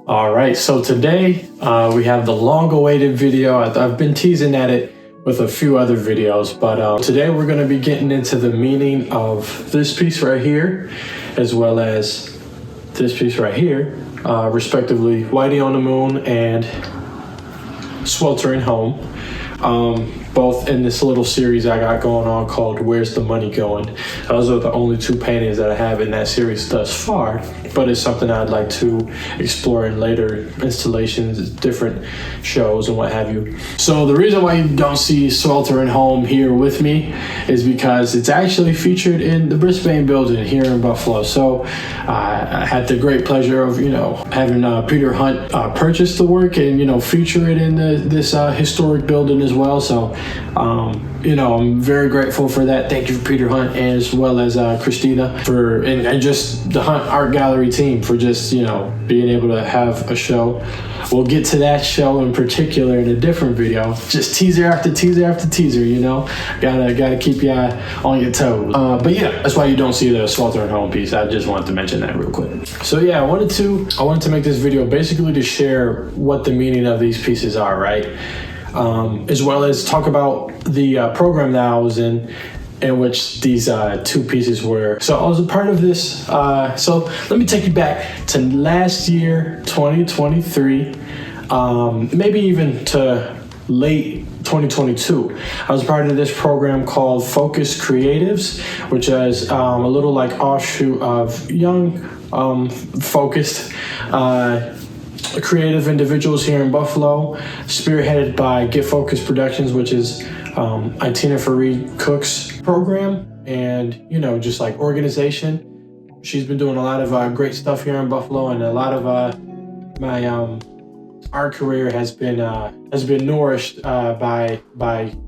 All right, so today we have the long-awaited video. I've been teasing at it with a few other videos, but today we're going to be getting into the meaning of this piece right here, as well as this piece right here, respectively, Whitey on the Moon and Sweltering Home, both in this little series I got going on called Where's the Money Going? Those are the only two paintings that I have in that series thus far, but it's something I'd like to explore in later installations, different shows and what have you. So the reason why you don't see Sweltering Home here with me is because it's actually featured in the Brisbane building here in Buffalo. So I had the great pleasure of, having Peter Hunt purchase the work and, feature it in this historic building as well. So, I'm very grateful for that. Thank you, Peter Hunt, as well as Christina and just the Hunt Art Gallery team for just, being able to have a show. We'll get to that show in particular in a different video. Just teaser after teaser after teaser, Gotta keep you on your toes. But yeah, that's why you don't see the Sweltering Home piece. I just wanted to mention that real quick. So yeah, I wanted to make this video basically to share what the meaning of these pieces are, right? As well as talk about the program that I was in which these two pieces were. So I was a part of this. So let me take you back to last year, 2023, maybe even to late 2022. I was part of this program called Fokus'd Creatives, which is a little like offshoot of Young Focused creative individuals here in Buffalo, spearheaded by Get Focused Productions, which is Itina Fareed Cook's program and, just like organization. She's been doing a lot of great stuff here in Buffalo, and a lot of my art career has been nourished by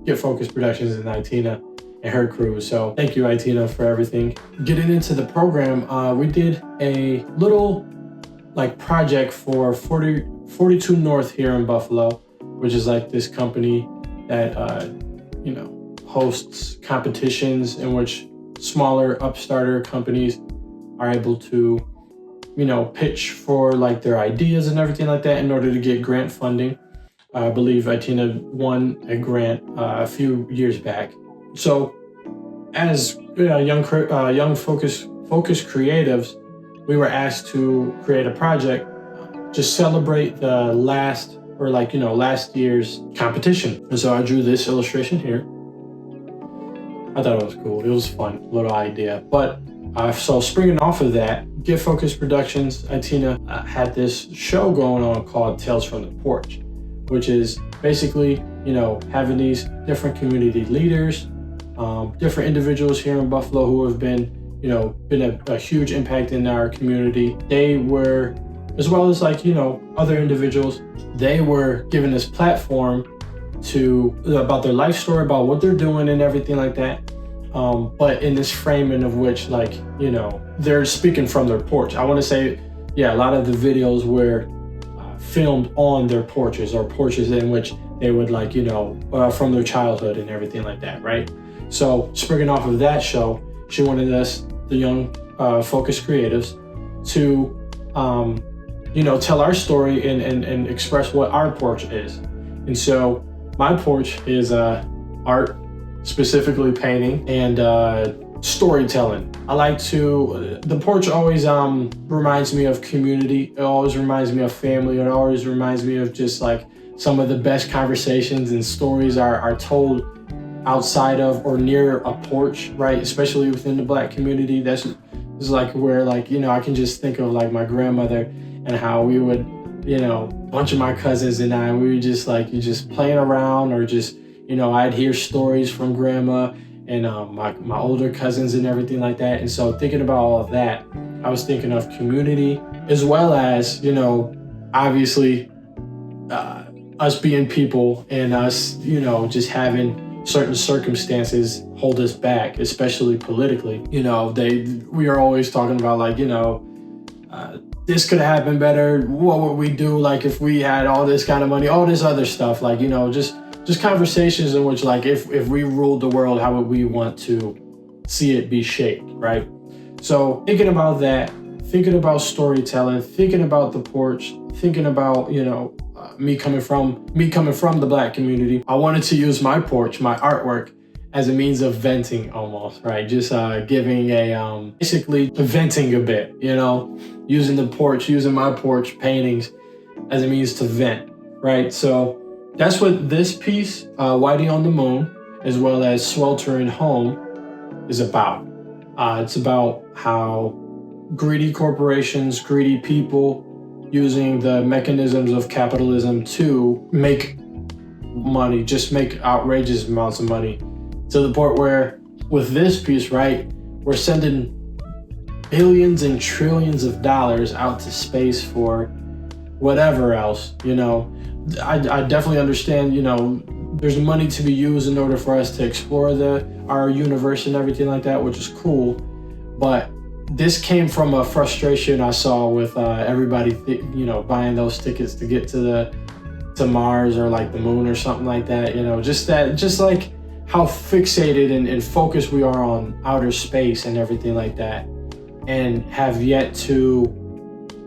Get Focused Productions and Itina and her crew. So thank you, Itina, for everything. Getting into the program, we did a little project for 42 North here in Buffalo, which is like this company that hosts competitions in which smaller upstarter companies are able to pitch for their ideas and everything like that in order to get grant funding. I believe Itina won a grant a few years back. So as young Focus'd Creatives, we were asked to create a project to celebrate the last year's competition. And so I drew this illustration here. I thought it was cool. It was fun, little idea. But so springing off of that, Get Focused Productions, Itina had this show going on called Tales from the Porch, which is basically, having these different community leaders, different individuals here in Buffalo who have been a huge impact in our community. They were, as well as other individuals, they were given this platform about their life story, about what they're doing and everything like that. But in this framing of which they're speaking from their porch. I want to say, a lot of the videos were filmed on their porches, or porches in which they would from their childhood and everything like that, right? So springing off of that show, she wanted us, the young Focus'd Creatives, to tell our story and express what our porch is. And so my porch is art, specifically painting and storytelling. I like the porch always reminds me of community. It always reminds me of family. It always reminds me of just some of the best conversations and stories are told outside of or near a porch, right? Especially within the Black community. This is where I can just think of my grandmother and how we would, a bunch of my cousins and I, we were just playing around, or just, I'd hear stories from grandma and my older cousins and everything like that. And so thinking about all of that, I was thinking of community, as well as, obviously us being people and us, just having certain circumstances hold us back, especially politically. We are always talking about this could have happened better. What would we do if we had all this kind of money, all this other stuff, just conversations in which if we ruled the world, how would we want to see it be shaped, right? So thinking about that, thinking about storytelling, thinking about the porch, thinking about, me coming from the Black community, I wanted to use my porch, my artwork, as a means of venting almost, right? Just giving a, basically venting a bit, using my porch paintings as a means to vent, right? So that's what this piece, Whitey on the Moon, as well as Sweltering Home, is about. It's about how greedy corporations, greedy people, using the mechanisms of capitalism to make money, just make outrageous amounts of money, to the point where with this piece, right, we're sending billions and trillions of dollars out to space for whatever else. I definitely understand, there's money to be used in order for us to explore our universe and everything like that, which is cool. But this came from a frustration I saw with everybody, buying those tickets to get to Mars or like the moon or something like that. Just like how fixated and focused we are on outer space and everything like that, and have yet to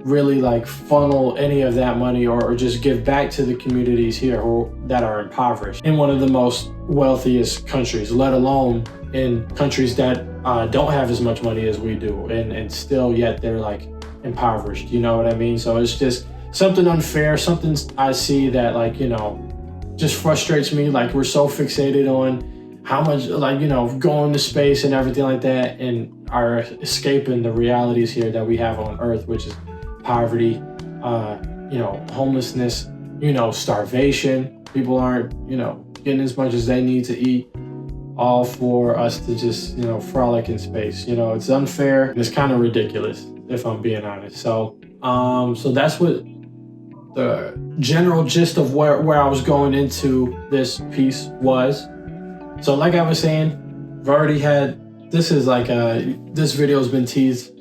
really like funnel any of that money or just give back to the communities here that are impoverished in one of the most wealthiest countries, let alone in countries that don't have as much money as we do, and still yet they're like impoverished. You know what I mean? So it's just something unfair, something I see that just frustrates me. Like, we're so fixated on how much, going to space and everything like that, and are escaping the realities here that we have on Earth, which is poverty, homelessness, starvation. People aren't, getting as much as they need to eat, all for us to just, frolic in space. It's unfair and it's kind of ridiculous, if I'm being honest. So that's what the general gist of where I was going into this piece was. So like I was saying, I've already had, this video has been teased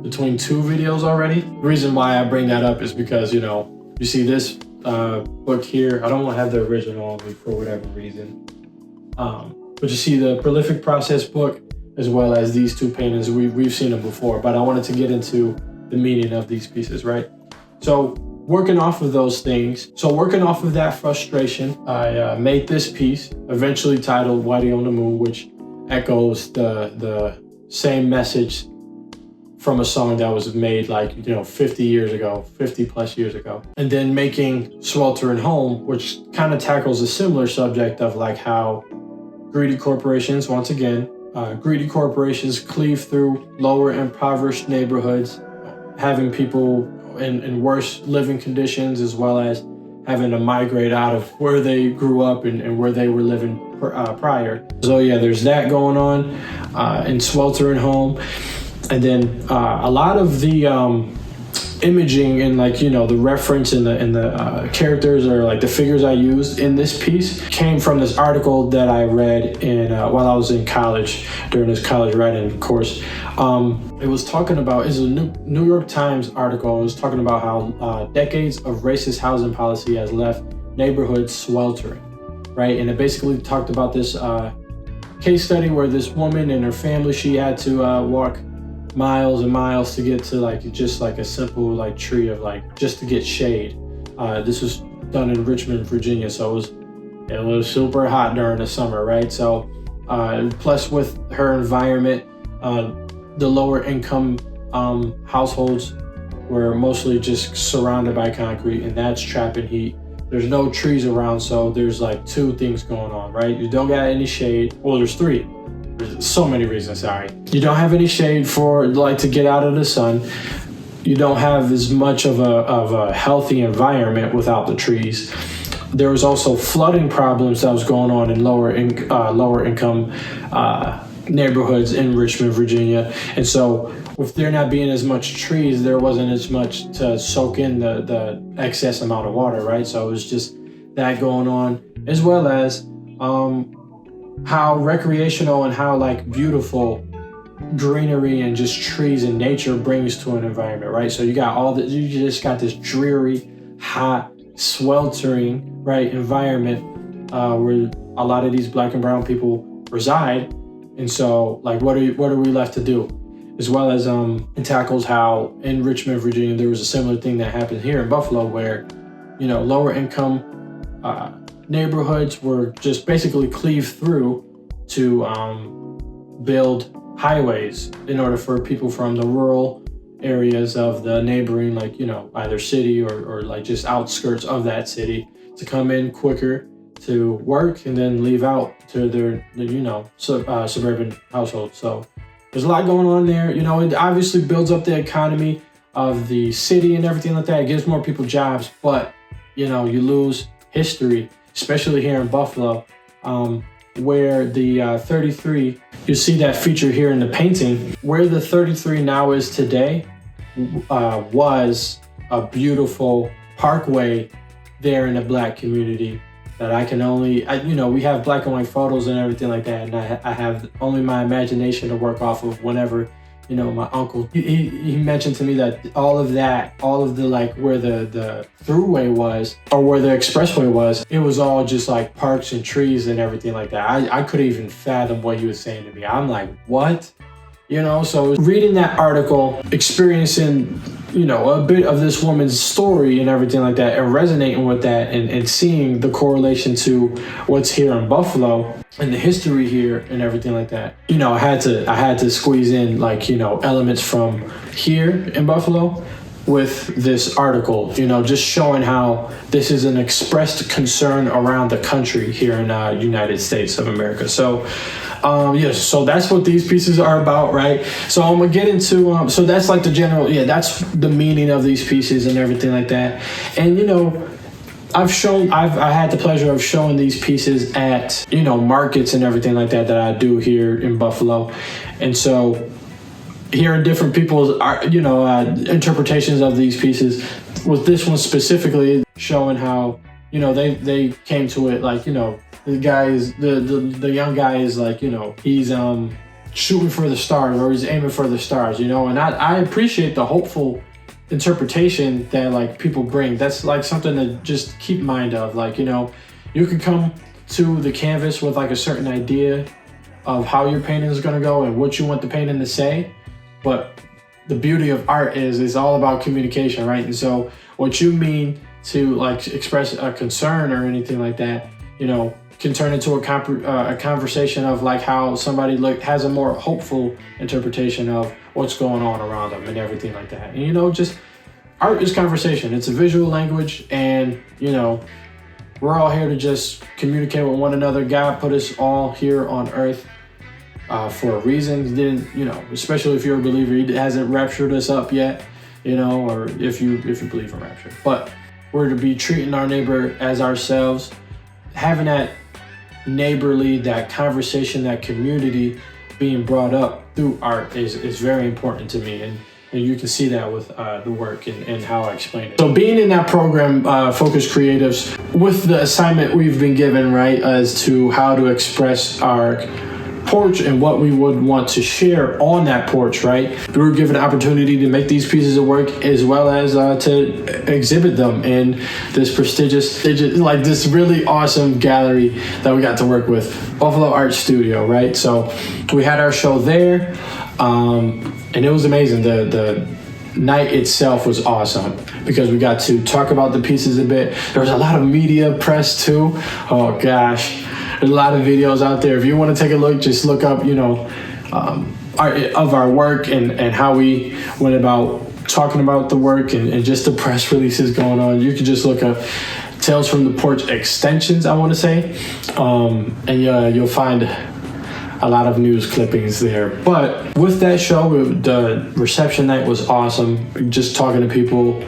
between 2 videos already. The reason why I bring that up is because, you see this book here, I don't want to have the original on me for whatever reason. But you see the Prolific Process book, as well as these 2 paintings. We've seen them before, but I wanted to get into the meaning of these pieces, right? So working off of those things, working off of that frustration, I made this piece, eventually titled Whitey on the Moon, which echoes the same message from a song that was made 50 plus years ago. And then making Sweltering Home, which kind of tackles a similar subject of like how greedy corporations, once again, cleave through lower impoverished neighborhoods, having people in worse living conditions, as well as having to migrate out of where they grew up and where they were living prior. So yeah, there's that going on in Sweltering Home. And then a lot of the imaging and the reference and the characters, or like the figures I used in this piece, came from this article that I read while I was in college, during this college writing course. It was talking about, it's a New York Times article. It was talking about how decades of racist housing policy has left neighborhoods sweltering, right? And it basically talked about this case study where this woman and her family, she had to walk miles and miles to get to just a simple tree of just to get shade. This was done in Richmond, Virginia, so it was super hot during the summer, right? So plus with her environment, the lower income households were mostly just surrounded by concrete, and that's trapping heat. There's no trees around, so there's 2 things going on, right? You don't got any shade. Well, there's 3. There's so many reasons, sorry. You don't have any shade for to get out of the sun. You don't have as much of a healthy environment without the trees. There was also flooding problems that was going on in lower income neighborhoods in Richmond, Virginia. And so with there not being as much trees, there wasn't as much to soak in the excess amount of water, right? So it was just that going on, as well as how recreational and how beautiful greenery and just trees and nature brings to an environment, right? So you just got this dreary, hot, sweltering, right, environment where a lot of these Black and brown people reside. And so what are we left to do? as well as it tackles how in Richmond, Virginia, there was a similar thing that happened here in Buffalo where, lower income neighborhoods were just basically cleaved through to build highways in order for people from the rural areas of the neighboring, like, either city or like just outskirts of that city to come in quicker to work and then leave out to their suburban household. So there's a lot going on there. It obviously builds up the economy of the city and everything like that. It gives more people jobs, but you lose history, especially here in Buffalo, where the 33, you see that feature here in the painting, where the 33 now is today, was a beautiful parkway there in the Black community that I can only, we have black and white photos and everything like that, and I have only my imagination to work off of whenever, my uncle, he mentioned to me that all of the like where the throughway was or where the expressway was, it was all just like parks and trees and everything like that. I couldn't even fathom what he was saying to me. I'm like, what? So reading that article, experiencing, a bit of this woman's story and everything like that, and resonating with that and seeing the correlation to what's here in Buffalo and the history here and everything like that. I had to squeeze in like, elements from here in Buffalo with this article, just showing how this is an expressed concern around the country here in United States of America. So so that's what these pieces are about, right? So I'm gonna get into so that's like the general, that's the meaning of these pieces and everything like that. And I had the pleasure of showing these pieces at markets and everything like that I do here in Buffalo. And so hearing different people's interpretations of these pieces, with this one specifically showing how they came to it like the guy is the young guy is like he's shooting for the stars, or he's aiming for the stars, and I appreciate the hopeful interpretation that like people bring. That's like something to just keep mind of, like you could come to the canvas with like a certain idea of how your painting is going to go and what you want the painting to say, but the beauty of art is it's all about communication, right? And so what you mean to like express a concern or anything like that, can turn into a conversation of like how somebody has a more hopeful interpretation of what's going on around them and everything like that. And just art is conversation. It's a visual language, and we're all here to just communicate with one another. God put us all here on earth for a reason. He didn't, especially if you're a believer, he hasn't raptured us up yet, or if you believe in rapture. But we're to be treating our neighbor as ourselves, having that neighborly, that conversation, that community being brought up through art is very important to me. And you can see that with the work and how I explain it. So being in that program, Focus Creatives, with the assignment we've been given, right, as to how to express our porch and what we would want to share on that porch, right? We were given an opportunity to make these pieces of work as well as to exhibit them in this prestigious, like this really awesome gallery that we got to work with, Buffalo Art Studio, right? So we had our show there, and it was amazing. The night itself was awesome because we got to talk about the pieces a bit. There was a lot of media press too. Oh gosh. There's a lot of videos out there. If you want to take a look, just look up, our work and how we went about talking about the work and just the press releases going on. You can just look up Tales from the Porch Extensions, I want to say. And you'll find a lot of news clippings there. But with that show, the reception night was awesome. Just talking to people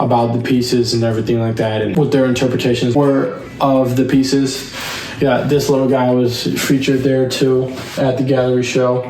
about the pieces and everything like that and what their interpretations were of the pieces. Yeah, this little guy was featured there too at the gallery show.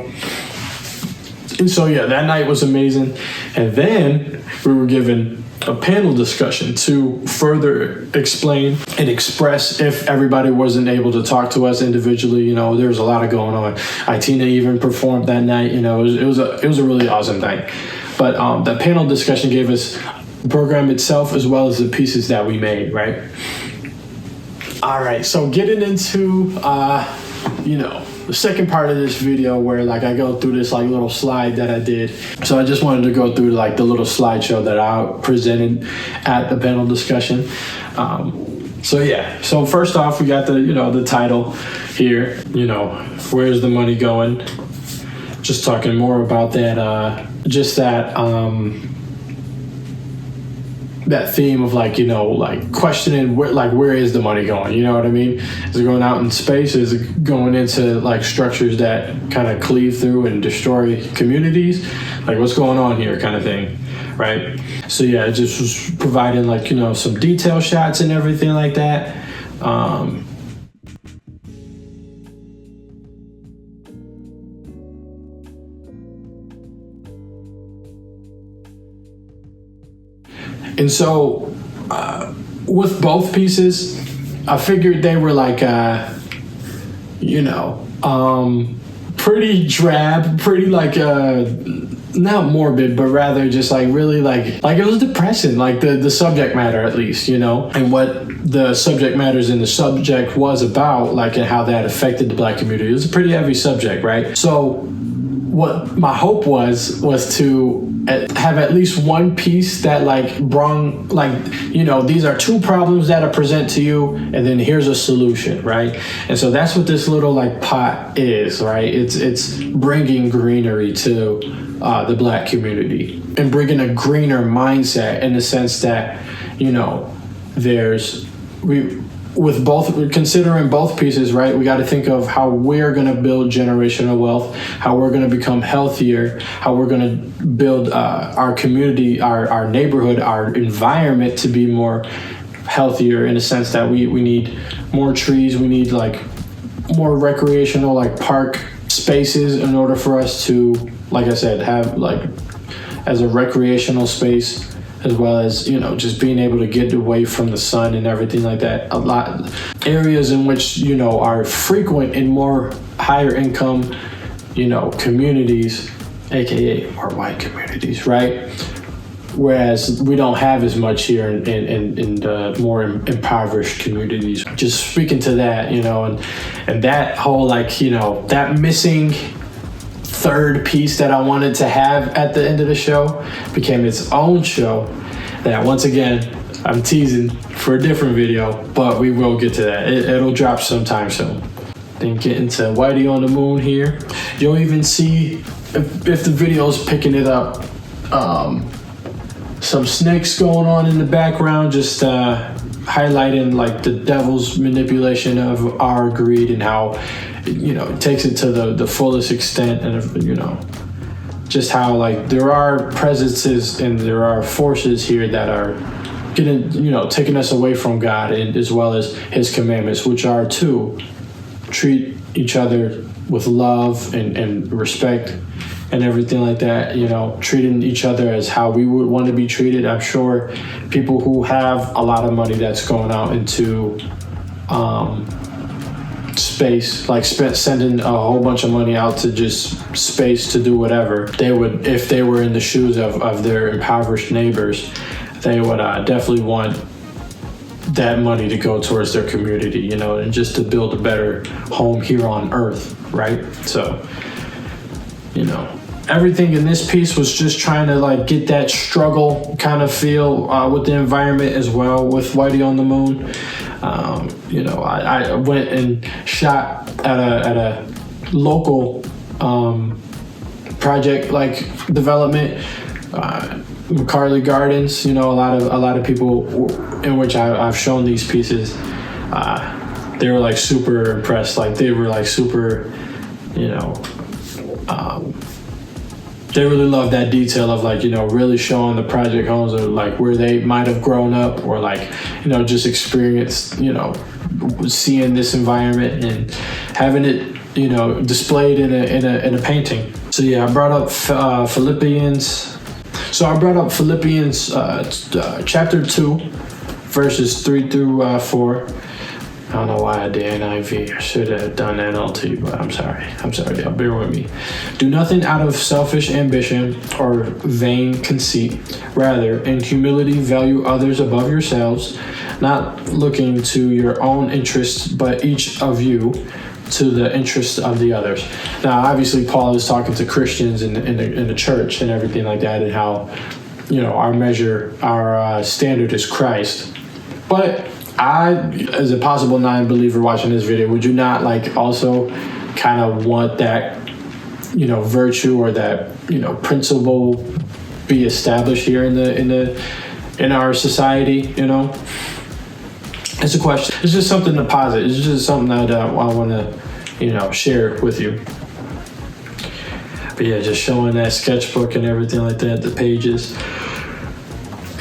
And so that night was amazing. And then we were given a panel discussion to further explain and express if everybody wasn't able to talk to us individually. There was a lot of going on. Itina even performed that night. It was a really awesome night. But the panel discussion gave us the program itself as well as the pieces that we made, right? All right, so getting into, the second part of this video where like I go through this like little slide that I did. So I just wanted to go through like the little slideshow that I presented at the panel discussion. So first off, we got the title here, where's the money going? Just talking more about that, that theme of like questioning where is the money going? You know what I mean? Is it going out in space? Is it going into like structures that kind of cleave through and destroy communities? Like what's going on here kind of thing, right? So yeah, it just was providing like, some detail shots and everything like that. And so with both pieces, I figured they were like, pretty drab, pretty like, not morbid, but rather just like really like it was depressing, like the subject matter at least, and what the subject matters in the subject was about, like, and how that affected the Black community. It was a pretty heavy subject, right? So what my hope was to have at least one piece that like brung these are two problems that I present to you, and then here's a solution, right? And so that's what this little like pot is, right? It's bringing greenery to the Black community and bringing a greener mindset in the sense that considering both pieces, right? We got to think of how we're going to build generational wealth, how we're going to become healthier, how we're going to build our community, our neighborhood, our environment to be more healthier, in the sense that we need more trees, we need like more recreational like park spaces in order for us to, like I said, have like as a recreational space, as well as, just being able to get away from the sun and everything like that. A lot areas in which, are frequent in more higher income, communities, AKA more white communities, right? Whereas we don't have as much here in the more impoverished communities. Just speaking to that, and that whole that missing third piece that I wanted to have at the end of the show became its own show that, once again, I'm teasing for a different video, but we will get to that. It'll drop sometime soon. Then get into Whitey on the Moon here. You'll even see, if the video's picking it up, some snakes going on in the background, just highlighting like the devil's manipulation of our greed and how it takes it to the fullest extent, and just how like there are presences and there are forces here that are taking us away from God, and as well as his commandments, which are to treat each other with love and respect and everything like that, treating each other as how we would want to be treated. I'm sure people who have a lot of money that's going out into space, like sending a whole bunch of money out to just space to do whatever, they would, if they were in the shoes of their impoverished neighbors, they would definitely want that money to go towards their community, and just to build a better home here on earth, right? So, everything in this piece was just trying to like get that struggle kind of feel with the environment as well with Whitey on the Moon. I went and shot at a local project like development, McCarley Gardens. A lot of people in which I've shown these pieces, they were like super impressed. Like they were like super, they really love that detail of like, really showing the project homes of like where they might have grown up, or like, just experienced, seeing this environment and having it, displayed in a painting. So yeah, I brought up Philippians. So I brought up Philippians chapter 2, verses 3 through 4. I don't know why I did NIV. I should have done NLT, but I'm sorry. Y'all bear with me. Do nothing out of selfish ambition or vain conceit. Rather, in humility, value others above yourselves, not looking to your own interests, but each of you to the interests of the others. Now, obviously, Paul is talking to Christians in the church and everything like that, and how, our standard is Christ. But I, as a possible non-believer watching this video, would you not also kind of want that, virtue or that, principle be established here in our society? It's a question. It's just something to posit. It's just something that I want to, share with you. But yeah, just showing that sketchbook and everything like that, the pages.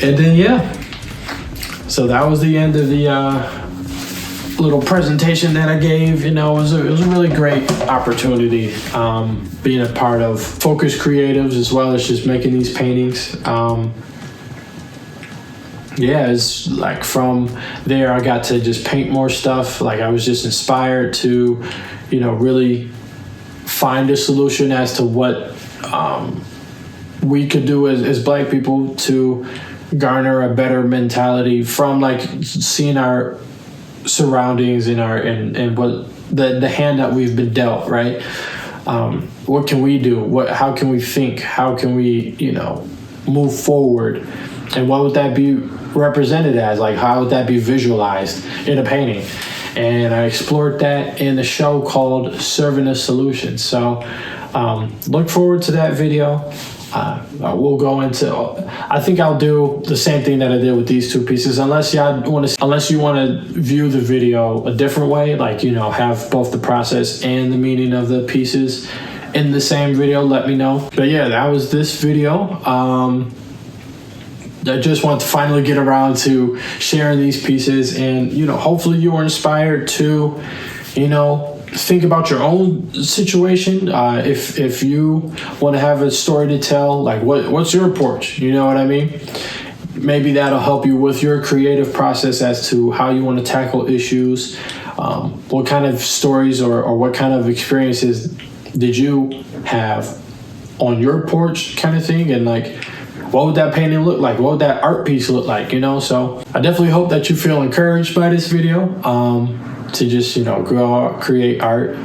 And then, so that was the end of the little presentation that I gave. It was a really great opportunity being a part of Focus'd Creatives, as well as just making these paintings. It's from there I got to just paint more stuff. I was just inspired to, really find a solution as to what we could do as Black people to garner a better mentality from seeing our surroundings and what the hand that we've been dealt, right? What can we do? How can we think? How can we, move forward? And what would that be represented as? How would that be visualized in a painting? And I explored that in a show called Serving a Solution. So look forward to that video. We'll go into, I think I'll do the same thing that I did with these two pieces, unless you want to view the video a different way, have both the process and the meaning of the pieces in the same video, let me know. But yeah, that was this video. I just want to finally get around to sharing these pieces, and hopefully you were inspired to think about your own situation. If you want to have a story to tell, what's your porch, you know what I mean? Maybe that'll help you with your creative process as to how you want to tackle issues. What kind of stories or what kind of experiences did you have on your porch, kind of thing? And what would that painting look like? What would that art piece look like? So I definitely hope that you feel encouraged by this video to just, go out, create art,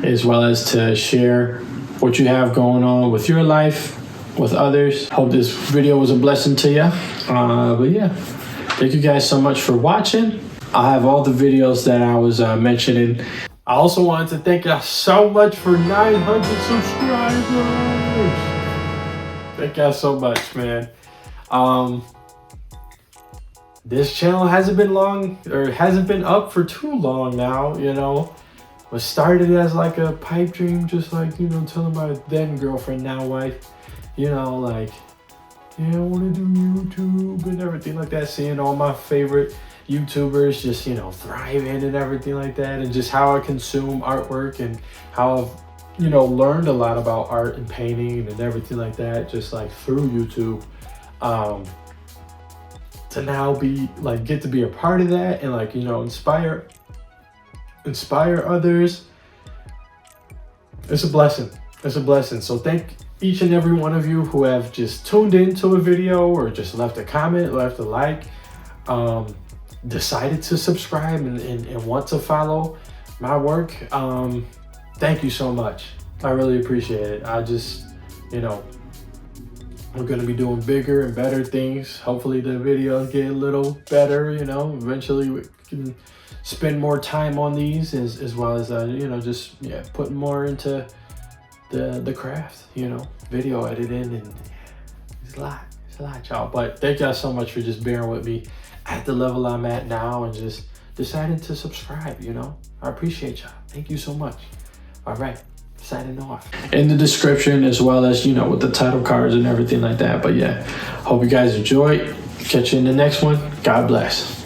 as well as to share what you have going on with your life, with others. Hope this video was a blessing to you. But yeah, thank you guys so much for watching. I have all the videos that I was mentioning. I also wanted to thank you so much for 900 subscribers. Thank y'all so much, man. This channel hasn't been up for too long now, Was started as a pipe dream, just telling my then girlfriend, now wife, I want to do YouTube and everything like that, seeing all my favorite YouTubers just, thriving and everything like that, and just how I consume artwork and how I've learned a lot about art and painting and everything like that, just through YouTube, to now be get to be a part of that and inspire others. It's a blessing. So thank each and every one of you who have just tuned into a video or just left a comment, left a like, decided to subscribe and want to follow my work. Thank you so much. I really appreciate it. I just, we're going to be doing bigger and better things. Hopefully the videos get a little better, eventually we can spend more time on these as well as, putting more into the craft, video editing, and it's a lot, y'all. But thank y'all so much for just bearing with me at the level I'm at now and just deciding to subscribe, I appreciate y'all. Thank you so much. All right, signing off. In the description, as well as, with the title cards and everything like that. But yeah, hope you guys enjoyed. Catch you in the next one. God bless.